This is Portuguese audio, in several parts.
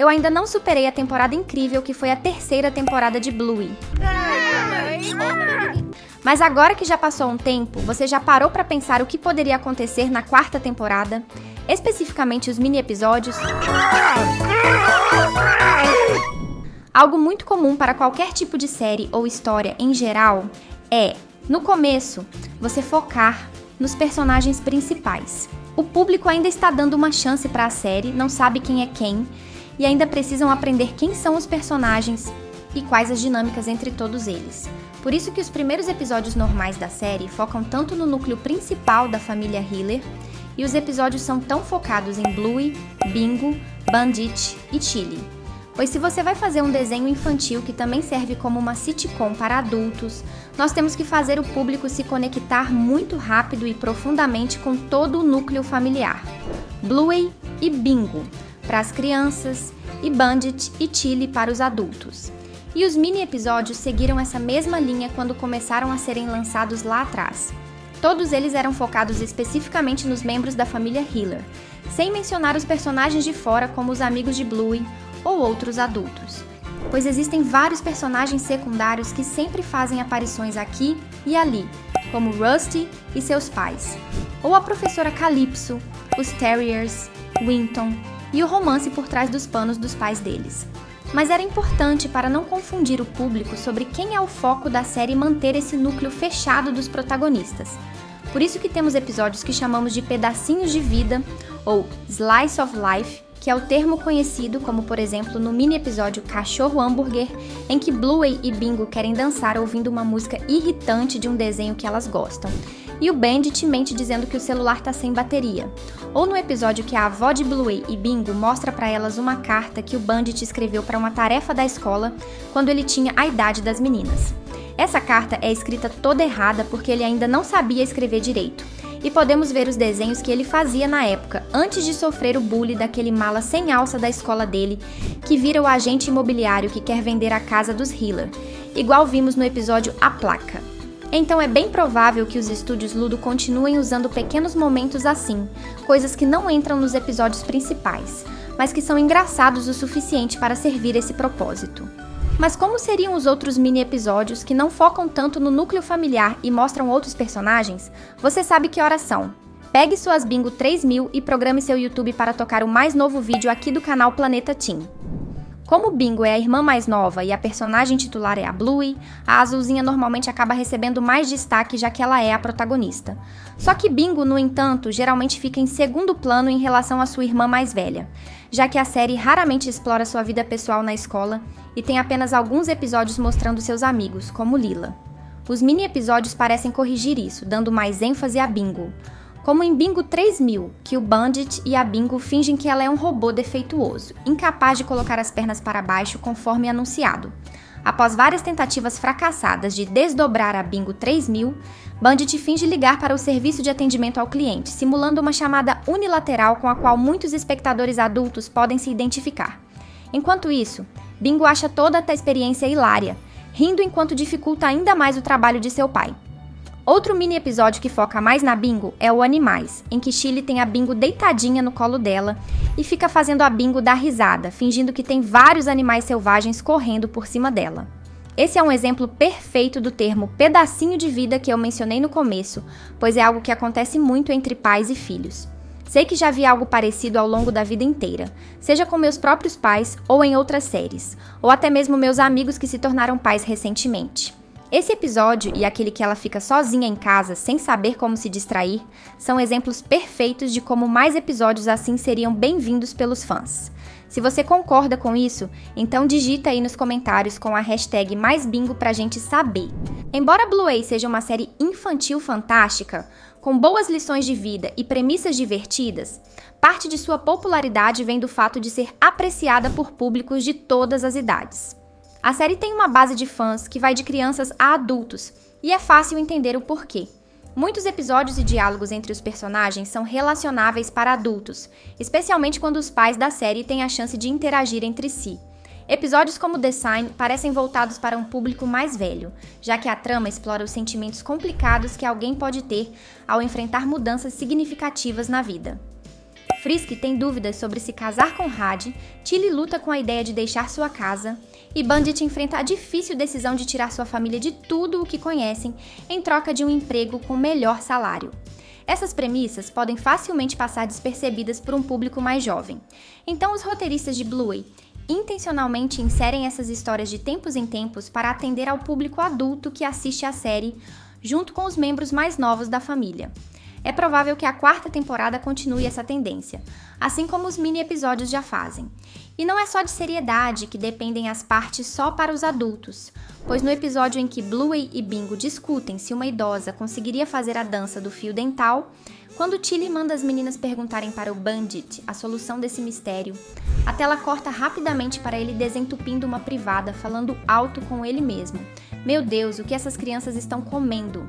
eu ainda não superei a temporada incrível que foi a terceira temporada de Bluey. Mas agora que já passou um tempo, você já parou pra pensar o que poderia acontecer na quarta temporada? Especificamente os mini-episódios? Algo muito comum para qualquer tipo de série ou história em geral é, no começo, você focar nos personagens principais. O público ainda está dando uma chance para a série, não sabe quem é quem, e ainda precisam aprender quem são os personagens e quais as dinâmicas entre todos eles. Por isso que os primeiros episódios normais da série focam tanto no núcleo principal da família Hiller, e os episódios são tão focados em Bluey, Bingo, Bandit e Chili. Pois se você vai fazer um desenho infantil que também serve como uma sitcom para adultos, nós temos que fazer o público se conectar muito rápido e profundamente com todo o núcleo familiar. Bluey e Bingo para as crianças e Bandit e Chili para os adultos. E os mini-episódios seguiram essa mesma linha quando começaram a serem lançados lá atrás. Todos eles eram focados especificamente nos membros da família Hiller, sem mencionar os personagens de fora como os amigos de Bluey ou outros adultos, pois existem vários personagens secundários que sempre fazem aparições aqui e ali, como Rusty e seus pais, ou a professora Calypso, os Terriers, Winton e o romance por trás dos panos dos pais deles. Mas era importante para não confundir o público sobre quem é o foco da série manter esse núcleo fechado dos protagonistas. Por isso que temos episódios que chamamos de pedacinhos de vida, ou Slice of Life, que é o termo conhecido como, por exemplo, no mini-episódio Cachorro Hambúrguer, em que Bluey e Bingo querem dançar ouvindo uma música irritante de um desenho que elas gostam, e o Bandit mente dizendo que o celular tá sem bateria. Ou no episódio que a avó de Bluey e Bingo mostra para elas uma carta que o Bandit escreveu para uma tarefa da escola quando ele tinha a idade das meninas. Essa carta é escrita toda errada porque ele ainda não sabia escrever direito. E podemos ver os desenhos que ele fazia na época, antes de sofrer o bullying daquele mala sem alça da escola dele, que vira o agente imobiliário que quer vender a casa dos Hiller, igual vimos no episódio A Placa. Então é bem provável que os estúdios Ludo continuem usando pequenos momentos assim, coisas que não entram nos episódios principais, mas que são engraçados o suficiente para servir esse propósito. Mas como seriam os outros mini-episódios que não focam tanto no núcleo familiar e mostram outros personagens? Você sabe que horas são. Pegue suas Bingo 3000 e programe seu YouTube para tocar o mais novo vídeo aqui do canal Planeta Teen. Como Bingo é a irmã mais nova e a personagem titular é a Bluey, a azulzinha normalmente acaba recebendo mais destaque já que ela é a protagonista. Só que Bingo, no entanto, geralmente fica em segundo plano em relação à sua irmã mais velha, já que a série raramente explora sua vida pessoal na escola e tem apenas alguns episódios mostrando seus amigos, como Lila. Os mini-episódios parecem corrigir isso, dando mais ênfase a Bingo. Como em Bingo 3000, que o Bandit e a Bingo fingem que ela é um robô defeituoso, incapaz de colocar as pernas para baixo conforme anunciado. Após várias tentativas fracassadas de desdobrar a Bingo 3000, Bandit finge ligar para o serviço de atendimento ao cliente, simulando uma chamada unilateral com a qual muitos espectadores adultos podem se identificar. Enquanto isso, Bingo acha toda a experiência hilária, rindo enquanto dificulta ainda mais o trabalho de seu pai. Outro mini-episódio que foca mais na Bingo é o Animais, em que Chili tem a Bingo deitadinha no colo dela e fica fazendo a Bingo dar risada, fingindo que tem vários animais selvagens correndo por cima dela. Esse é um exemplo perfeito do termo pedacinho de vida que eu mencionei no começo, pois é algo que acontece muito entre pais e filhos. Sei que já vi algo parecido ao longo da vida inteira, seja com meus próprios pais ou em outras séries, ou até mesmo meus amigos que se tornaram pais recentemente. Esse episódio e aquele que ela fica sozinha em casa sem saber como se distrair são exemplos perfeitos de como mais episódios assim seriam bem-vindos pelos fãs. Se você concorda com isso, então digita aí nos comentários com a hashtag #MaisBingo pra gente saber. Embora Bluey seja uma série infantil fantástica, com boas lições de vida e premissas divertidas, parte de sua popularidade vem do fato de ser apreciada por públicos de todas as idades. A série tem uma base de fãs que vai de crianças a adultos, e é fácil entender o porquê. Muitos episódios e diálogos entre os personagens são relacionáveis para adultos, especialmente quando os pais da série têm a chance de interagir entre si. Episódios como The Sign parecem voltados para um público mais velho, já que a trama explora os sentimentos complicados que alguém pode ter ao enfrentar mudanças significativas na vida. Frisk tem dúvidas sobre se casar com Had, Tilly luta com a ideia de deixar sua casa, e Bandit enfrenta a difícil decisão de tirar sua família de tudo o que conhecem em troca de um emprego com melhor salário. Essas premissas podem facilmente passar despercebidas por um público mais jovem. Então os roteiristas de Bluey intencionalmente inserem essas histórias de tempos em tempos para atender ao público adulto que assiste à série, junto com os membros mais novos da família. É provável que a 4ª temporada continue essa tendência, assim como os mini-episódios já fazem. E não é só de seriedade que dependem as partes só para os adultos, pois no episódio em que Bluey e Bingo discutem se uma idosa conseguiria fazer a dança do fio dental, quando Tilly manda as meninas perguntarem para o Bandit a solução desse mistério, a tela corta rapidamente para ele desentupindo uma privada, falando alto com ele mesmo. Meu Deus, o que essas crianças estão comendo?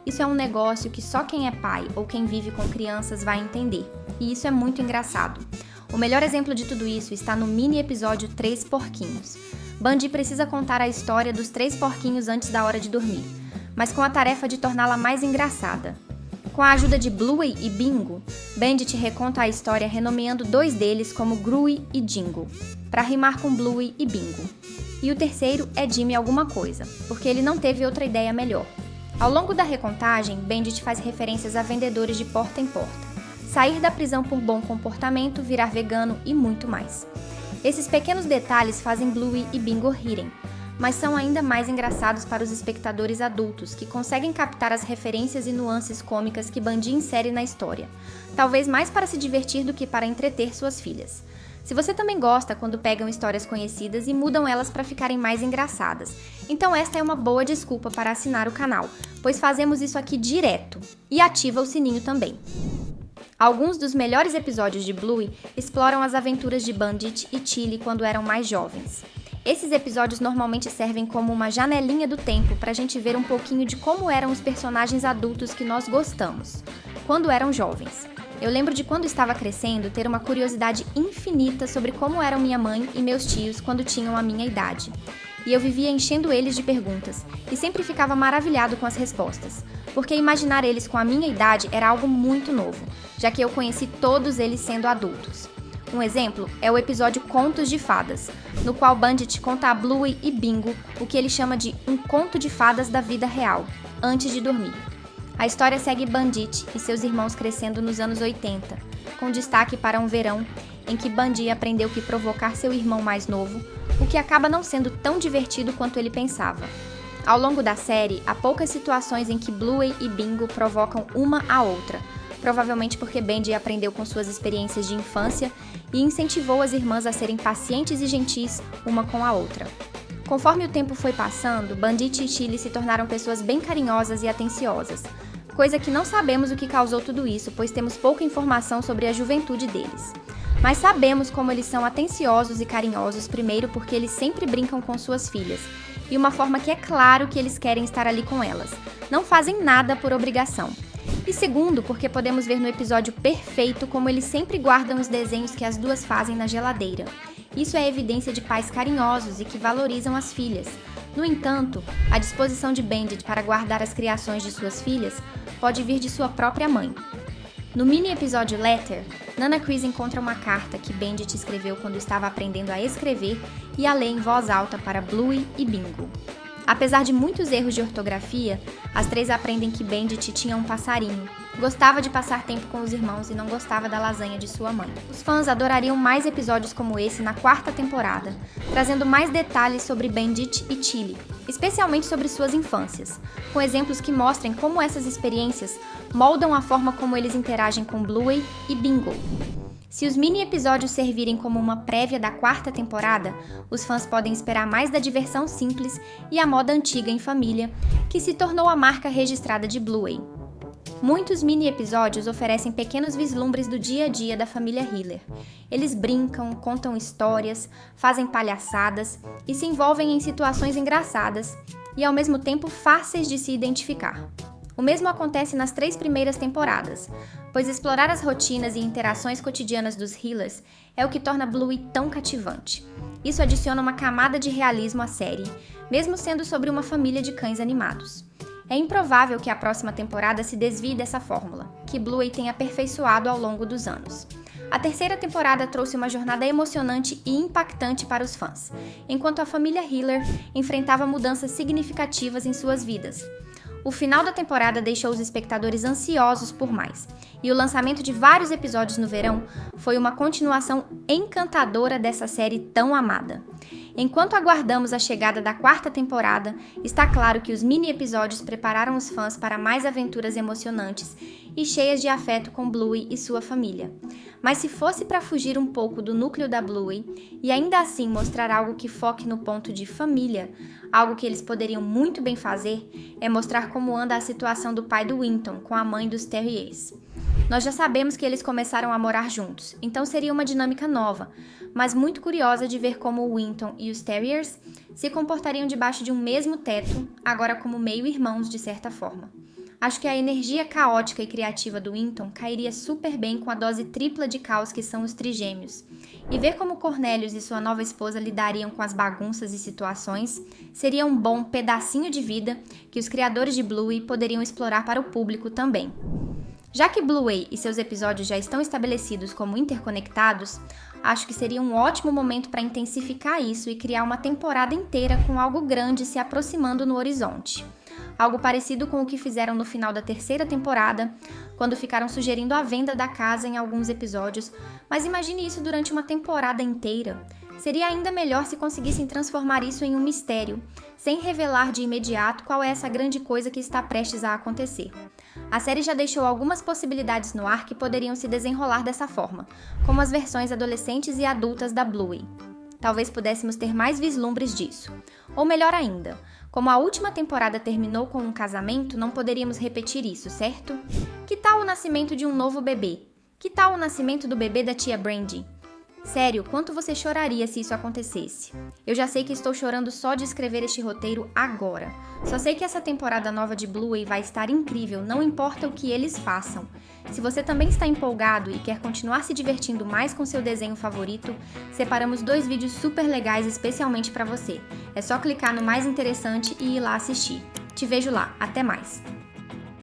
Isso é um negócio que só quem é pai ou quem vive com crianças vai entender, e isso é muito engraçado. O melhor exemplo de tudo isso está no mini-episódio 3 Porquinhos. Bundy precisa contar a história dos 3 porquinhos antes da hora de dormir, mas com a tarefa de torná-la mais engraçada. Com a ajuda de Bluey e Bingo, Bandit reconta a história renomeando 2 deles como Gruey e Jingle, para rimar com Bluey e Bingo. E o terceiro é Jimmy alguma coisa, porque ele não teve outra ideia melhor. Ao longo da recontagem, Bandit faz referências a vendedores de porta em porta, sair da prisão por bom comportamento, virar vegano e muito mais. Esses pequenos detalhes fazem Bluey e Bingo rirem, mas são ainda mais engraçados para os espectadores adultos que conseguem captar as referências e nuances cômicas que Bundy insere na história, talvez mais para se divertir do que para entreter suas filhas. Se você também gosta quando pegam histórias conhecidas e mudam elas para ficarem mais engraçadas, então esta é uma boa desculpa para assinar o canal, pois fazemos isso aqui direto, e ativa o sininho também. Alguns dos melhores episódios de Bluey exploram as aventuras de Bandit e Tilly quando eram mais jovens. Esses episódios normalmente servem como uma janelinha do tempo para a gente ver um pouquinho de como eram os personagens adultos que nós gostamos, quando eram jovens. Eu lembro de quando estava crescendo ter uma curiosidade infinita sobre como eram minha mãe e meus tios quando tinham a minha idade. E eu vivia enchendo eles de perguntas, e sempre ficava maravilhado com as respostas, porque imaginar eles com a minha idade era algo muito novo, já que eu conheci todos eles sendo adultos. Um exemplo é o episódio Contos de Fadas, no qual Bandit conta a Bluey e Bingo o que ele chama de um conto de fadas da vida real, antes de dormir. A história segue Bandit e seus irmãos crescendo nos anos 80, com destaque para um verão em que Bundy aprendeu que provocar seu irmão mais novo, o que acaba não sendo tão divertido quanto ele pensava. Ao longo da série, há poucas situações em que Bluey e Bingo provocam uma a outra, provavelmente porque Bundy aprendeu com suas experiências de infância e incentivou as irmãs a serem pacientes e gentis uma com a outra. Conforme o tempo foi passando, Bandit e Tilly se tornaram pessoas bem carinhosas e atenciosas, coisa que não sabemos o que causou tudo isso, pois temos pouca informação sobre a juventude deles. Mas sabemos como eles são atenciosos e carinhosos, primeiro porque eles sempre brincam com suas filhas, e uma forma que é claro que eles querem estar ali com elas, não fazem nada por obrigação. E segundo, porque podemos ver no episódio perfeito como eles sempre guardam os desenhos que as duas fazem na geladeira. Isso é evidência de pais carinhosos e que valorizam as filhas. No entanto, a disposição de Bandit para guardar as criações de suas filhas pode vir de sua própria mãe. No mini-episódio Letter, Nana Chris encontra uma carta que Bandit escreveu quando estava aprendendo a escrever e a ler em voz alta para Bluey e Bingo. Apesar de muitos erros de ortografia, as 3 aprendem que Bandit tinha um passarinho, gostava de passar tempo com os irmãos e não gostava da lasanha de sua mãe. Os fãs adorariam mais episódios como esse na 4ª temporada, trazendo mais detalhes sobre Bandit e Tilly, especialmente sobre suas infâncias, com exemplos que mostrem como essas experiências moldam a forma como eles interagem com Bluey e Bingo. Se os mini-episódios servirem como uma prévia da 4ª temporada, os fãs podem esperar mais da diversão simples e a moda antiga em família, que se tornou a marca registrada de Bluey. Muitos mini-episódios oferecem pequenos vislumbres do dia a dia da família Hiller. Eles brincam, contam histórias, fazem palhaçadas e se envolvem em situações engraçadas e ao mesmo tempo fáceis de se identificar. O mesmo acontece nas 3 primeiras temporadas, pois explorar as rotinas e interações cotidianas dos Hillers é o que torna Bluey tão cativante. Isso adiciona uma camada de realismo à série, mesmo sendo sobre uma família de cães animados. É improvável que a próxima temporada se desvie dessa fórmula, que Bluey tem aperfeiçoado ao longo dos anos. A terceira temporada trouxe uma jornada emocionante e impactante para os fãs, enquanto a família Hiller enfrentava mudanças significativas em suas vidas. O final da temporada deixou os espectadores ansiosos por mais, e o lançamento de vários episódios no verão foi uma continuação encantadora dessa série tão amada. Enquanto aguardamos a chegada da quarta temporada, está claro que os mini-episódios prepararam os fãs para mais aventuras emocionantes e cheias de afeto com Bluey e sua família. Mas se fosse para fugir um pouco do núcleo da Bluey e ainda assim mostrar algo que foque no ponto de família, algo que eles poderiam muito bem fazer é mostrar como anda a situação do pai do Winton com a mãe dos Terriers. Nós já sabemos que eles começaram a morar juntos, então seria uma dinâmica nova, mas muito curiosa de ver como o Winton e os Terriers se comportariam debaixo de um mesmo teto, agora como meio-irmãos de certa forma. Acho que a energia caótica e criativa do Winton cairia super bem com a dose tripla de caos que são os trigêmeos. E ver como Cornelius e sua nova esposa lidariam com as bagunças e situações seria um bom pedacinho de vida que os criadores de Bluey poderiam explorar para o público também. Já que Bluey e seus episódios já estão estabelecidos como interconectados, acho que seria um ótimo momento para intensificar isso e criar uma temporada inteira com algo grande se aproximando no horizonte. Algo parecido com o que fizeram no final da terceira temporada, quando ficaram sugerindo a venda da casa em alguns episódios, mas imagine isso durante uma temporada inteira. Seria ainda melhor se conseguissem transformar isso em um mistério, sem revelar de imediato qual é essa grande coisa que está prestes a acontecer. A série já deixou algumas possibilidades no ar que poderiam se desenrolar dessa forma, como as versões adolescentes e adultas da Bluey. Talvez pudéssemos ter mais vislumbres disso. Ou melhor ainda, como a última temporada terminou com um casamento, não poderíamos repetir isso, certo? Que tal o nascimento de um novo bebê? Que tal o nascimento do bebê da tia Brandy? Sério, quanto você choraria se isso acontecesse? Eu já sei que estou chorando só de escrever este roteiro agora. Só sei que essa temporada nova de Bluey vai estar incrível, não importa o que eles façam. Se você também está empolgado e quer continuar se divertindo mais com seu desenho favorito, separamos 2 vídeos super legais especialmente para você. É só clicar no mais interessante e ir lá assistir. Te vejo lá, até mais!